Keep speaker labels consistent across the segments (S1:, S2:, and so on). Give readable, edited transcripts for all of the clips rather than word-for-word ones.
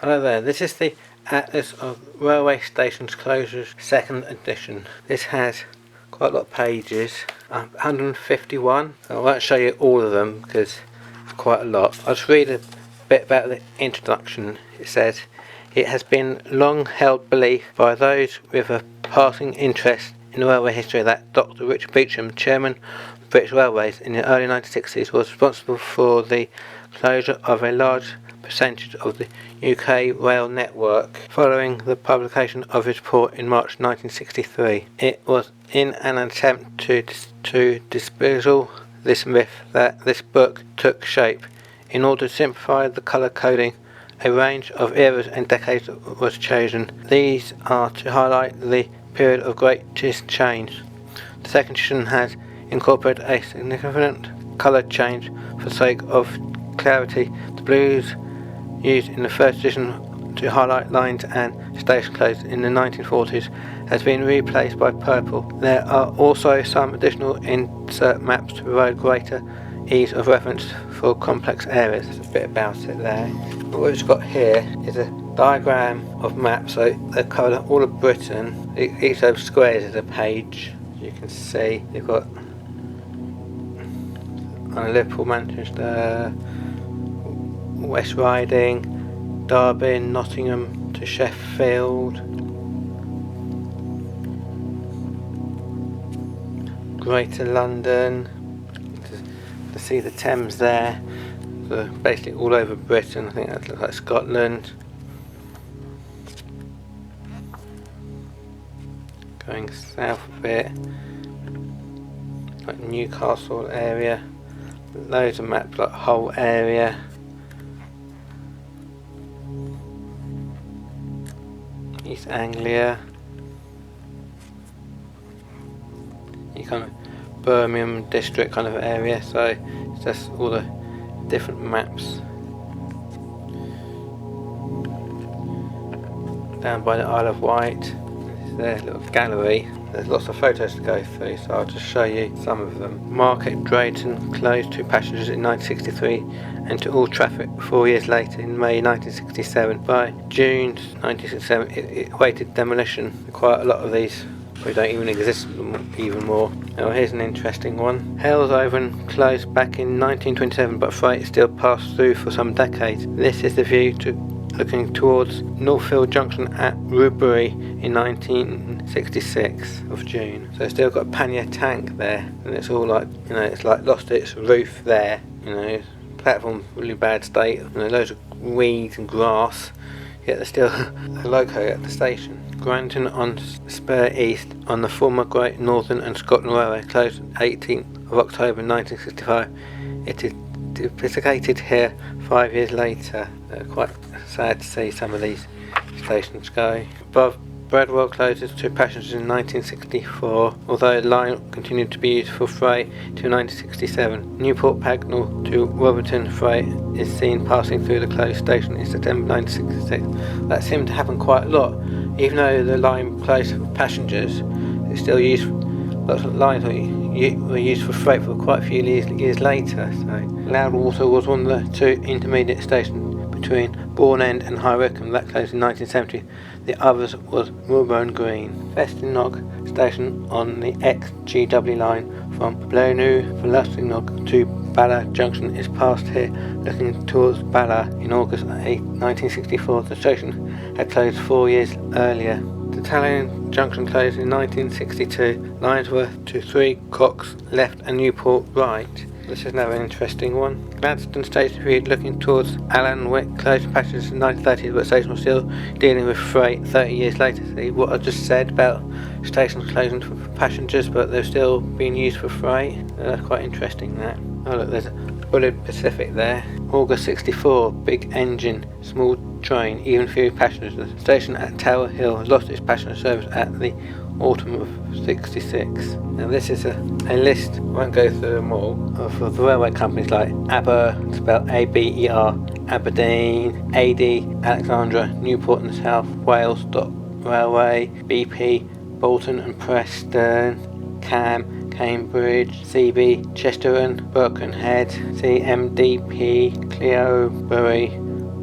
S1: Hello there, this is the Atlas of Railway Stations Closures 2nd edition. This has quite a lot of pages, 151. I won't show you all of them because it's quite a lot. I'll just read a bit about the introduction. It says, "It has been long held belief by those with a passing interest in the railway history that Dr. Richard Beecham, chairman of British Railways in the early 1960s, was responsible for the closure of a large percentage of the UK rail network following the publication of his report in March 1963. It was in an attempt to dispel this myth that this book took shape. In order to simplify the colour coding, a range of eras and decades was chosen. These are to highlight the period of greatest change. The second edition has incorporated a significant colour change for the sake of clarity. The blues used in the first edition to highlight lines and station closures in the 1940s has been replaced by purple. There are also some additional insert maps to provide greater ease of reference for complex areas." There's a bit about it there. What we've got here is a diagram of maps, so they've covered all of Britain. Each of those squares is a page. As you can see, you've got Liverpool, Manchester, West Riding, Derby, Nottingham to Sheffield, Greater London, to see the Thames there, so basically all over Britain. I think that looks like Scotland. Going south a bit, like Newcastle area, loads of maps like Hull area. East Anglia, you kind of Birmingham district kind of area, so it's just all the different maps. Down by the Isle of Wight, this is their little gallery. There's lots of photos to go through, so I'll just show you some of them. Market Drayton closed to passengers in 1963 and to all traffic 4 years later in May 1967. By June 1967 it awaited demolition. Quite a lot of these probably don't even exist even more. Now here's an interesting one. Halesowen closed back in 1927 but freight still passed through for some decades. This is the view looking towards Northfield Junction at Rubery in 1966 of June. So it's still got a pannier tank there, and it's all like, it's like lost its roof there, platform really bad state, loads of weeds and grass, yet there's still a loco at the station. Granton on Spur East on the former Great Northern and Scotland Railway closed 18th of October 1965. It is duplicated here 5 years later. Quite sad to see some of these stations go. Above Bradwell closes to passengers in 1964, although the line continued to be used for freight till 1967. Newport Pagnell to Wolverhampton freight is seen passing through the closed station in September 1966. That seemed to happen quite a lot. Even though the line closed for passengers, it's still used. Lots of lines were used for freight for quite a few years later. So Loudwater was one of the two intermediate stations between Bourne End and High Wycombe that closed in 1970. The others was Mulburn Green. Festingnog station on the ex-GW line from Blaenau to Bala Junction is passed here looking towards Bala in August 1964. The station had closed 4 years earlier. The Tallinn Junction closed in 1962. Linesworth to 3 Cocks left and Newport right. This is another interesting one. Gladstone Station View looking towards Allenwick closed passengers in the 1930s, but the station was still dealing with freight 30 years later. See what I just said about stations closing for passengers, but they're still being used for freight. That's quite interesting, that. Oh look, there's a Bullard Pacific there. August 64, big engine, small train, even fewer passengers. The station at Tower Hill has lost its passenger service at the autumn of 66. Now this is a list, I won't go through them all, of the railway companies like Aber, spelled A-B-E-R, Aberdeen, AD, Alexandra, Newport in the South Wales Railway, BP, Bolton and Preston, CAM, Cambridge, CB, Chesterton, Birkenhead, CMDP, Cleobury,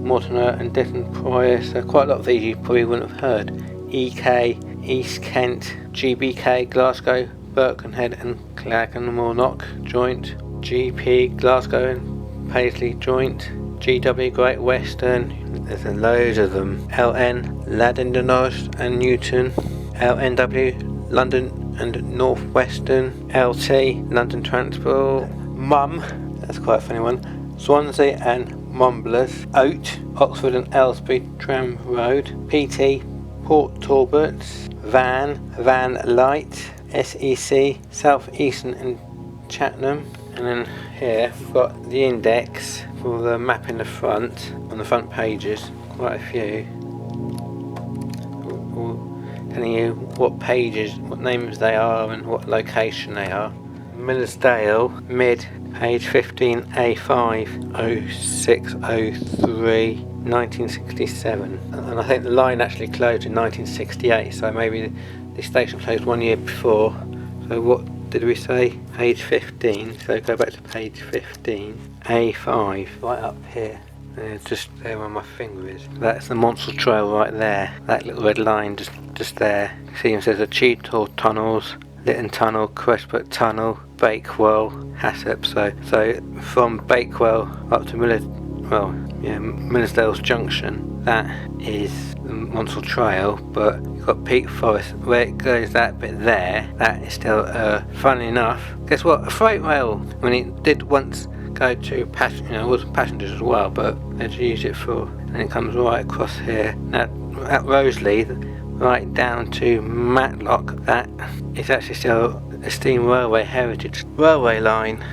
S1: Mortimer and Ditton Prior, so quite a lot of these you probably wouldn't have heard. EK, East Kent, GBK, Glasgow, Birkenhead and Clanmornock joint, GP, Glasgow and Paisley joint, GW, Great Western, there's loads of them, LN, Llandudno and Newton, LNW, London and North Western, LT, London Transport, MUM, that's quite a funny one, Swansea and Mumblers, Oat, Oxford and Aylesbury Tram Road, PT, Port Talbot, Van Light, SEC, South Eastern and Cheltenham. And then here we've got the index for the map in the front, on the front pages, quite a few. Telling you what pages, what names they are and what location they are. Millersdale, mid, page 15, A5, 0603, 1967. And I think the line actually closed in 1968, so maybe the station closed 1 year before. So what did we say? Page 15, so go back to page 15, A5, right up here. Just there where my finger is. That's the Monsell Trail right there. That little red line just there. See, it says Cheetah Tunnels, Lytton Tunnel, Crestbrook Tunnel, Bakewell, Hassop. So from Bakewell up to Millersdale's Junction, that is the Monsell Trail. But you've got Peak Forest where it goes, that bit there. That is still, funnily enough, guess what? A freight rail. I mean, it did once go to it was passengers as well, but they'd use it for, and it comes right across here. Now at Roseley, right down to Matlock, that is actually still a steam railway heritage railway line.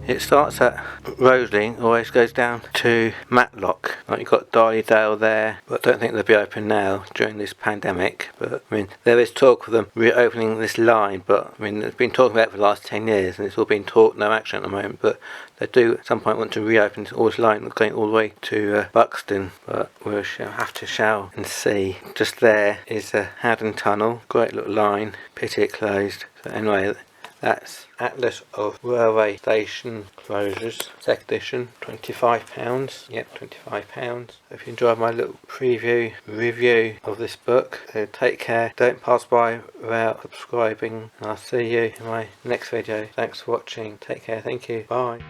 S1: It starts at Roseley, always goes down to Matlock. Like, you've got Darlydale there, but I don't think they'll be open now during this pandemic. But I mean, there is talk of them reopening this line, but I mean, there's been talking about it for the last 10 years, and it's all been talk, no action at the moment. But they do at some point want to reopen this line going all the way to Buxton, but we'll have to and see. Just there is a Haddon Tunnel, great little line, pity it closed. So anyway, that's Atlas of Railway Station Closures, second edition, £25. Yep, £25. If you enjoyed my little review of this book, so take care, don't pass by without subscribing, and I'll see you in my next video. Thanks for watching, take care, thank you, bye.